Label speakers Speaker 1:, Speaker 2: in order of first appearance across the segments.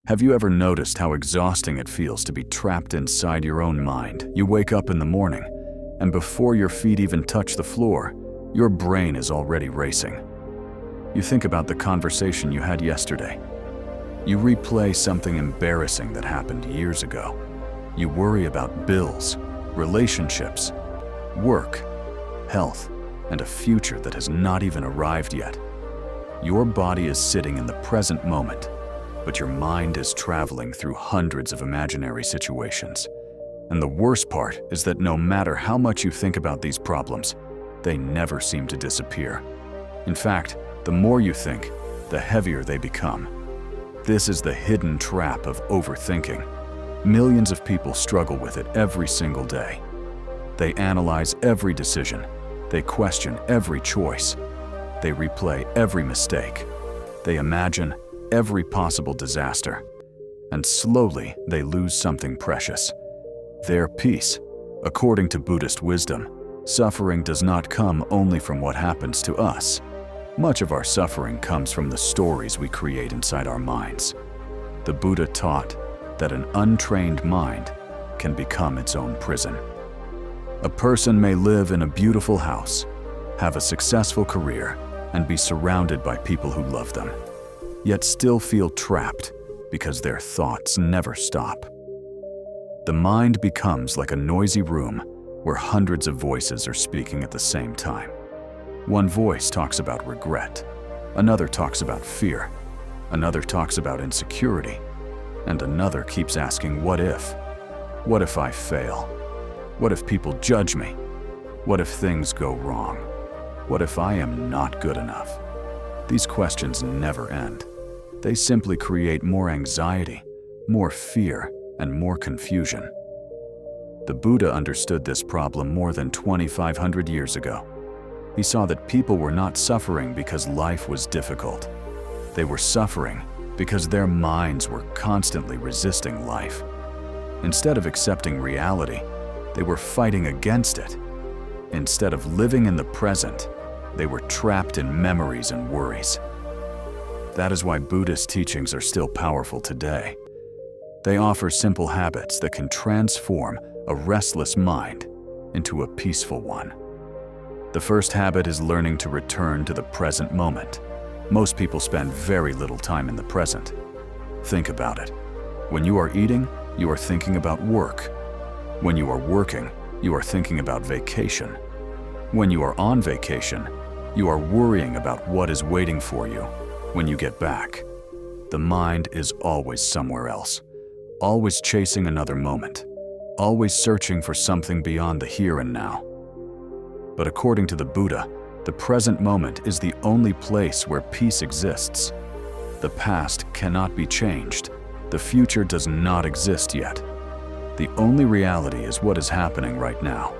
Speaker 1: Have you ever noticed how exhausting it feels to be trapped inside your own mind? You wake up in the morning, and before your feet even touch the floor, your brain is already racing. You think about the conversation you had yesterday. You replay something embarrassing that happened years ago. You worry about bills, relationships, work, health, and a future that has not even arrived yet. Your body is sitting in the present moment, but your mind is traveling through hundreds of imaginary situations. And the worst part is that no matter how much you think about these problems, they never seem to disappear. In fact, the more you think, the heavier they become. This is the hidden trap of overthinking. Millions of people struggle with it every single day. They analyze every decision. They question every choice. They replay every mistake. They imagine every possible disaster. And slowly, they lose something precious: their peace. According to Buddhist wisdom, suffering does not come only from what happens to us. Much of our suffering comes from the stories we create inside our minds. The Buddha taught that an untrained mind can become its own prison. A person may live in a beautiful house, have a successful career, and be surrounded by people who love them, yet still feel trapped because their thoughts never stop. The mind becomes like a noisy room where hundreds of voices are speaking at the same time. One voice talks about regret, another talks about fear, another talks about insecurity, and another keeps asking, what if? What if I fail? What if people judge me? What if things go wrong? What if I am not good enough? These questions never end. They simply create more anxiety, more fear, and more confusion. The Buddha understood this problem more than 2,500 years ago. He saw that people were not suffering because life was difficult. They were suffering because their minds were constantly resisting life. Instead of accepting reality, they were fighting against it. Instead of living in the present, they were trapped in memories and worries. That is why Buddhist teachings are still powerful today. They offer simple habits that can transform a restless mind into a peaceful one. The first habit is learning to return to the present moment. Most people spend very little time in the present. Think about it. When you are eating, you are thinking about work. When you are working, you are thinking about vacation. When you are on vacation, you are worrying about what is waiting for you when you get back. The mind is always somewhere else, always chasing another moment, always searching for something beyond the here and now. But according to the Buddha, the present moment is the only place where peace exists. The past cannot be changed. The future does not exist yet. The only reality is what is happening right now.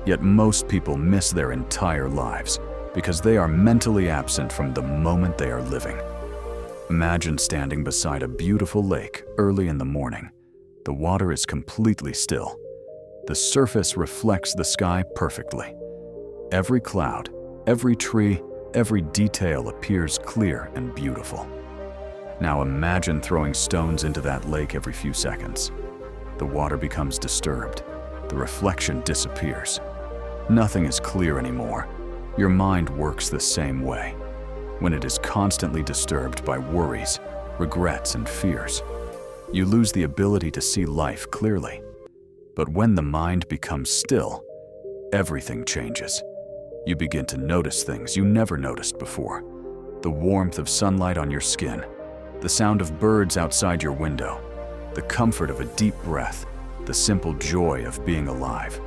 Speaker 1: Yet most people miss their entire lives because they are mentally absent from the moment they are living. Imagine standing beside a beautiful lake early in the morning. The water is completely still. The surface reflects the sky perfectly. Every cloud, every tree, every detail appears clear and beautiful. Now imagine throwing stones into that lake every few seconds. The water becomes disturbed. The reflection disappears. Nothing is clear anymore. Your mind works the same way. When it is constantly disturbed by worries, regrets, and fears, you lose the ability to see life clearly. But when the mind becomes still, everything changes. You begin to notice things you never noticed before. The warmth of sunlight on your skin, the sound of birds outside your window, the comfort of a deep breath, the simple joy of being alive.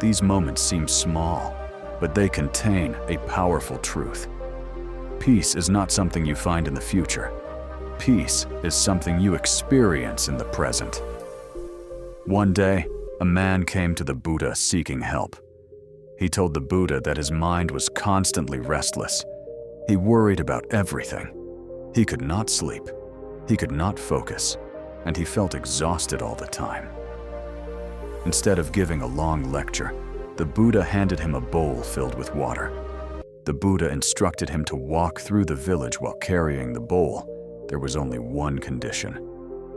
Speaker 1: These moments seem small, but they contain a powerful truth. Peace is not something you find in the future. Peace is something you experience in the present. One day, a man came to the Buddha seeking help. He told the Buddha that his mind was constantly restless. He worried about everything. He could not sleep. He could not focus, and he felt exhausted all the time. Instead of giving a long lecture, the Buddha handed him a bowl filled with water. The Buddha instructed him to walk through the village while carrying the bowl. There was only one condition.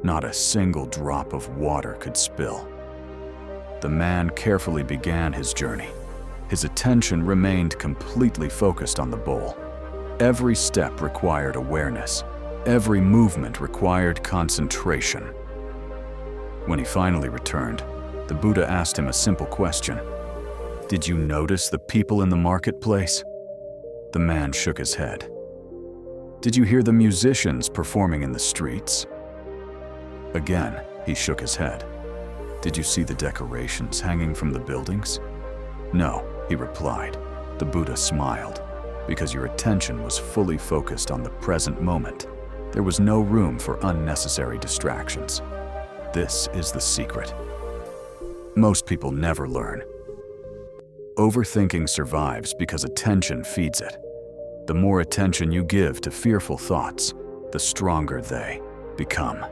Speaker 1: Not a single drop of water could spill. The man carefully began his journey. His attention remained completely focused on the bowl. Every step required awareness. Every movement required concentration. When he finally returned, the Buddha asked him a simple question. "Did you notice the people in the marketplace?" The man shook his head. "Did you hear the musicians performing in the streets?" Again, he shook his head. "Did you see the decorations hanging from the buildings?" "No," he replied. The Buddha smiled. "Because your attention was fully focused on the present moment. There was no room for unnecessary distractions. This is the secret." Most people never learn. Overthinking survives because attention feeds it. The more attention you give to fearful thoughts, the stronger they become.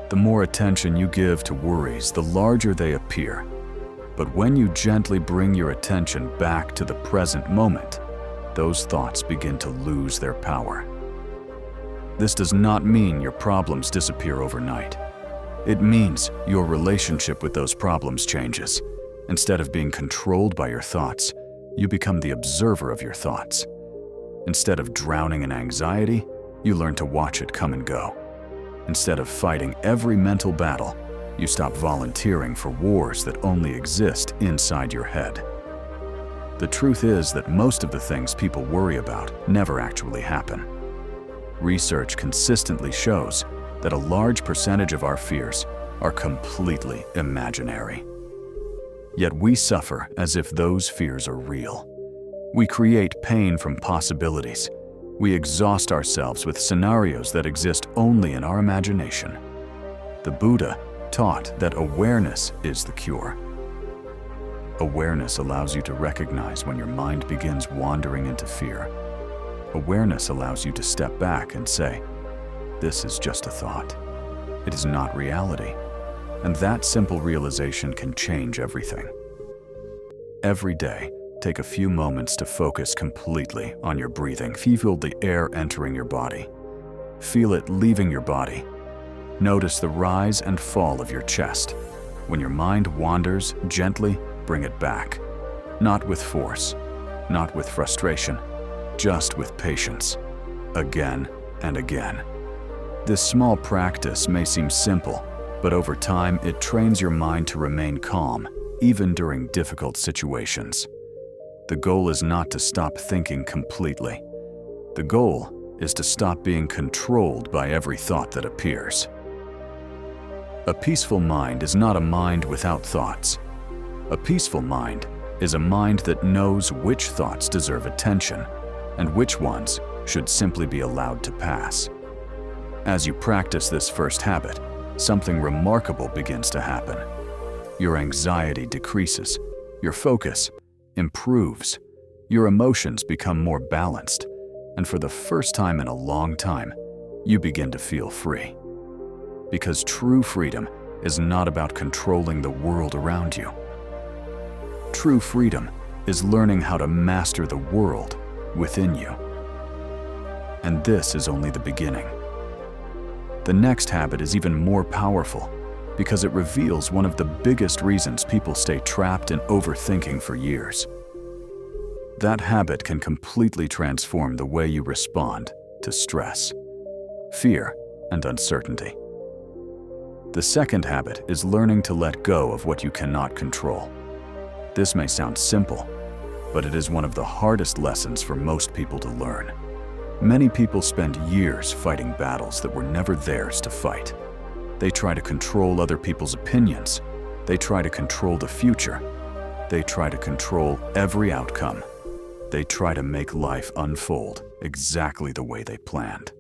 Speaker 1: The more attention you give to worries, the larger they appear. But when you gently bring your attention back to the present moment, those thoughts begin to lose their power. This does not mean your problems disappear overnight. It means your relationship with those problems changes. Instead of being controlled by your thoughts, you become the observer of your thoughts. Instead of drowning in anxiety, you learn to watch it come and go. Instead of fighting every mental battle, you stop volunteering for wars that only exist inside your head. The truth is that most of the things people worry about never actually happen. Research consistently shows that a large percentage of our fears are completely imaginary. Yet we suffer as if those fears are real. We create pain from possibilities. We exhaust ourselves with scenarios that exist only in our imagination. The Buddha taught that awareness is the cure. Awareness allows you to recognize when your mind begins wandering into fear. Awareness allows you to step back and say, "This is just a thought. It is not reality." And that simple realization can change everything. Every day, take a few moments to focus completely on your breathing. Feel the air entering your body. Feel it leaving your body. Notice the rise and fall of your chest. When your mind wanders, gently bring it back. Not with force, not with frustration, just with patience. Again and again. This small practice may seem simple, but over time it trains your mind to remain calm, even during difficult situations. The goal is not to stop thinking completely. The goal is to stop being controlled by every thought that appears. A peaceful mind is not a mind without thoughts. A peaceful mind is a mind that knows which thoughts deserve attention and which ones should simply be allowed to pass. As you practice this first habit, something remarkable begins to happen. Your anxiety decreases, your focus improves, your emotions become more balanced, and for the first time in a long time, you begin to feel free. Because true freedom is not about controlling the world around you. True freedom is learning how to master the world within you. And this is only the beginning. The next habit is even more powerful because it reveals one of the biggest reasons people stay trapped in overthinking for years. That habit can completely transform the way you respond to stress, fear, and uncertainty. The second habit is learning to let go of what you cannot control. This may sound simple, but it is one of the hardest lessons for most people to learn. Many people spend years fighting battles that were never theirs to fight. They try to control other people's opinions. They try to control the future. They try to control every outcome. They try to make life unfold exactly the way they planned.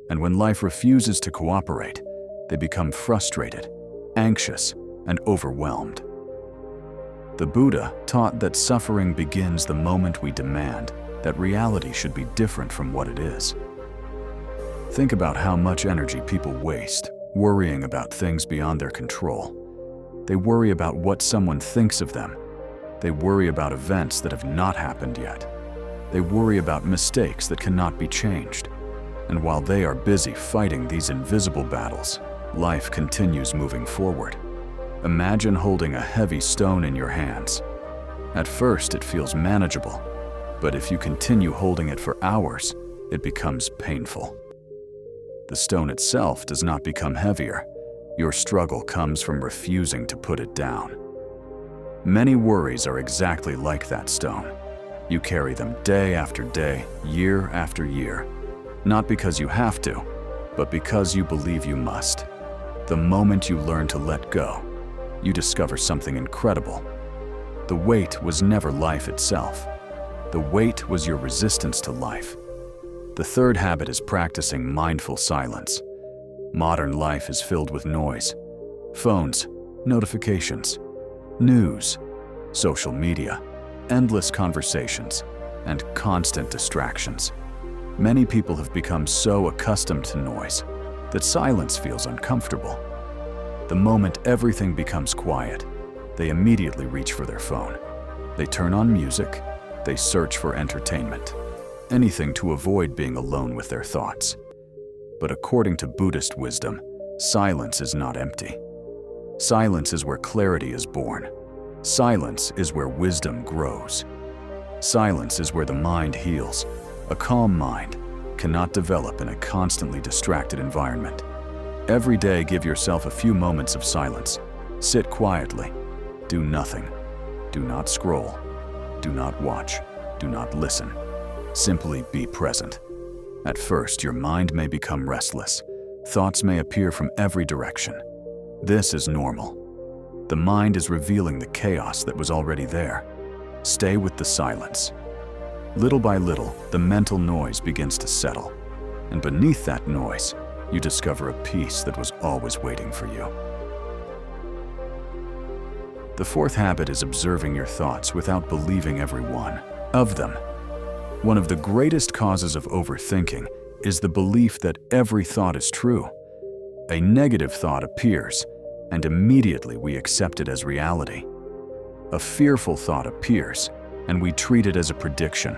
Speaker 1: And when life refuses to cooperate, they become frustrated, anxious, and overwhelmed. The Buddha taught that suffering begins the moment we demand that reality should be different from what it is. Think about how much energy people waste worrying about things beyond their control. They worry about what someone thinks of them. They worry about events that have not happened yet. They worry about mistakes that cannot be changed. And while they are busy fighting these invisible battles, life continues moving forward. Imagine holding a heavy stone in your hands. At first, it feels manageable, but if you continue holding it for hours, it becomes painful. The stone itself does not become heavier. Your struggle comes from refusing to put it down. Many worries are exactly like that stone. You carry them day after day, year after year, not because you have to, but because you believe you must. The moment you learn to let go, you discover something incredible. The weight was never life itself. The weight was your resistance to life. The third habit is practicing mindful silence. Modern life is filled with noise. Phones, notifications, news, social media, endless conversations, and constant distractions. Many people have become so accustomed to noise that silence feels uncomfortable. The moment everything becomes quiet, they immediately reach for their phone. They turn on music, they search for entertainment, anything to avoid being alone with their thoughts. But according to Buddhist wisdom, silence is not empty. Silence is where clarity is born. Silence is where wisdom grows. Silence is where the mind heals. A calm mind cannot develop in a constantly distracted environment. Every day, give yourself a few moments of silence. Sit quietly. Do nothing. Do not scroll. Do not watch. Do not listen. Simply be present. At first, your mind may become restless. Thoughts may appear from every direction. This is normal. The mind is revealing the chaos that was already there. Stay with the silence. Little by little, the mental noise begins to settle. And beneath that noise, you discover a peace that was always waiting for you. The fourth habit is observing your thoughts without believing every one of them. One of the greatest causes of overthinking is the belief that every thought is true. A negative thought appears, and immediately we accept it as reality. A fearful thought appears, and we treat it as a prediction.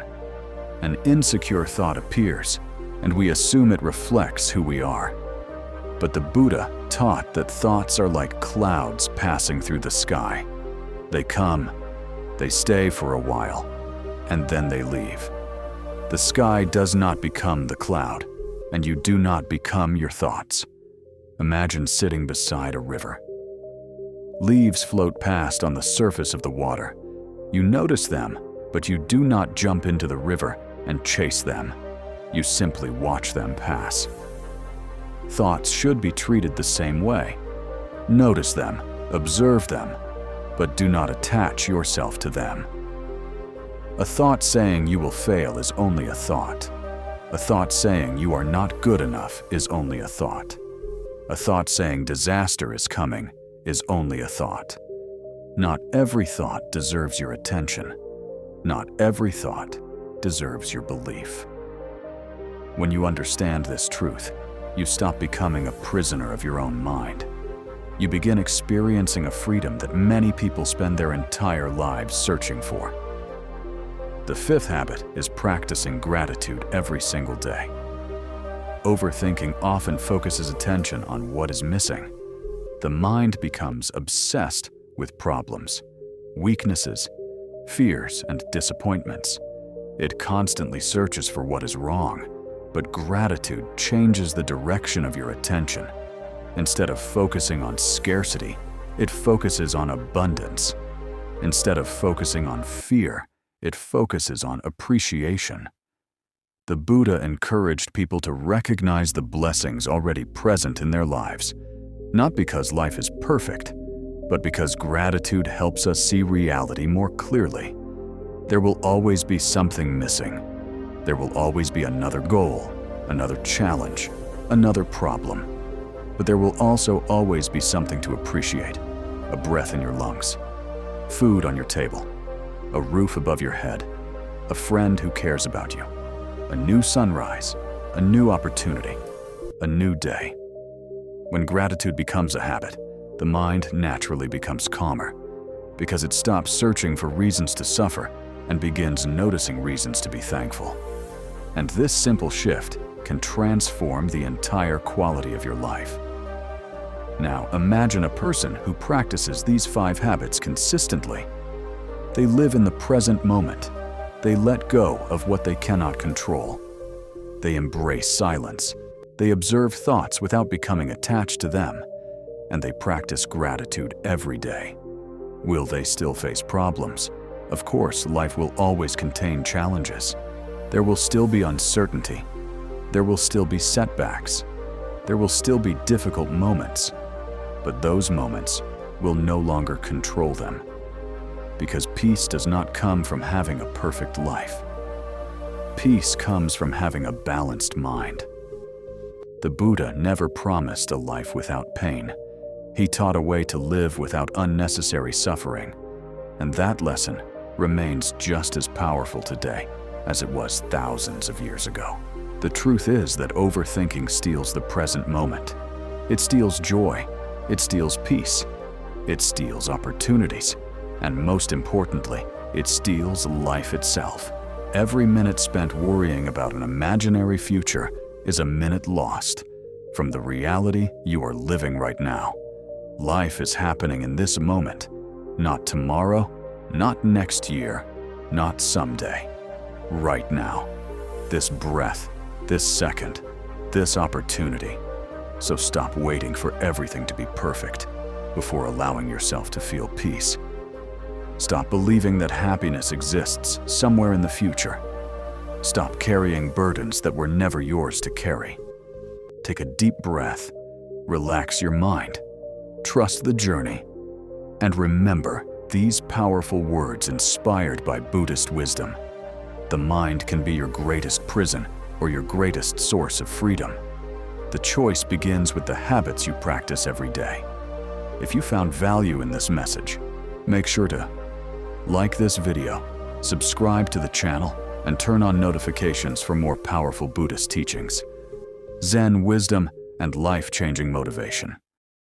Speaker 1: An insecure thought appears, and we assume it reflects who we are. But the Buddha taught that thoughts are like clouds passing through the sky. They come, they stay for a while, and then they leave. The sky does not become the cloud, and you do not become your thoughts. Imagine sitting beside a river. Leaves float past on the surface of the water. You notice them, but you do not jump into the river and chase them. You simply watch them pass. Thoughts should be treated the same way. Notice them, observe them, but do not attach yourself to them. A thought saying you will fail is only a thought. A thought saying you are not good enough is only a thought. A thought saying disaster is coming is only a thought. Not every thought deserves your attention. Not every thought deserves your belief. When you understand this truth, you stop becoming a prisoner of your own mind. You begin experiencing a freedom that many people spend their entire lives searching for. The fifth habit is practicing gratitude every single day. Overthinking often focuses attention on what is missing. The mind becomes obsessed with problems, weaknesses, fears, and disappointments. It constantly searches for what is wrong, but gratitude changes the direction of your attention. Instead of focusing on scarcity, it focuses on abundance. Instead of focusing on fear, it focuses on appreciation. The Buddha encouraged people to recognize the blessings already present in their lives, not because life is perfect, but because gratitude helps us see reality more clearly. There will always be something missing. There will always be another goal, another challenge, another problem. But there will also always be something to appreciate: a breath in your lungs, food on your table, a roof above your head, a friend who cares about you, a new sunrise, a new opportunity, a new day. When gratitude becomes a habit, the mind naturally becomes calmer, because it stops searching for reasons to suffer and begins noticing reasons to be thankful. And this simple shift can transform the entire quality of your life. Now, imagine a person who practices these 5 habits consistently. They live in the present moment. They let go of what they cannot control. They embrace silence. They observe thoughts without becoming attached to them. And they practice gratitude every day. Will they still face problems? Of course, life will always contain challenges. There will still be uncertainty. There will still be setbacks. There will still be difficult moments. But those moments will no longer control them. Because peace does not come from having a perfect life. Peace comes from having a balanced mind. The Buddha never promised a life without pain. He taught a way to live without unnecessary suffering. And that lesson remains just as powerful today as it was thousands of years ago. The truth is that overthinking steals the present moment. It steals joy. It steals peace. It steals opportunities. And most importantly, it steals life itself. Every minute spent worrying about an imaginary future is a minute lost from the reality you are living right now. Life is happening in this moment, not tomorrow, not next year, not someday. Right now. This breath, this second, this opportunity. So stop waiting for everything to be perfect before allowing yourself to feel peace. Stop believing that happiness exists somewhere in the future. Stop carrying burdens that were never yours to carry. Take a deep breath, relax your mind, trust the journey, and remember these powerful words inspired by Buddhist wisdom. The mind can be your greatest prison or your greatest source of freedom. The choice begins with the habits you practice every day. If you found value in this message, make sure to like this video, subscribe to the channel, and turn on notifications for more powerful Buddhist teachings, Zen wisdom, and life-changing motivation.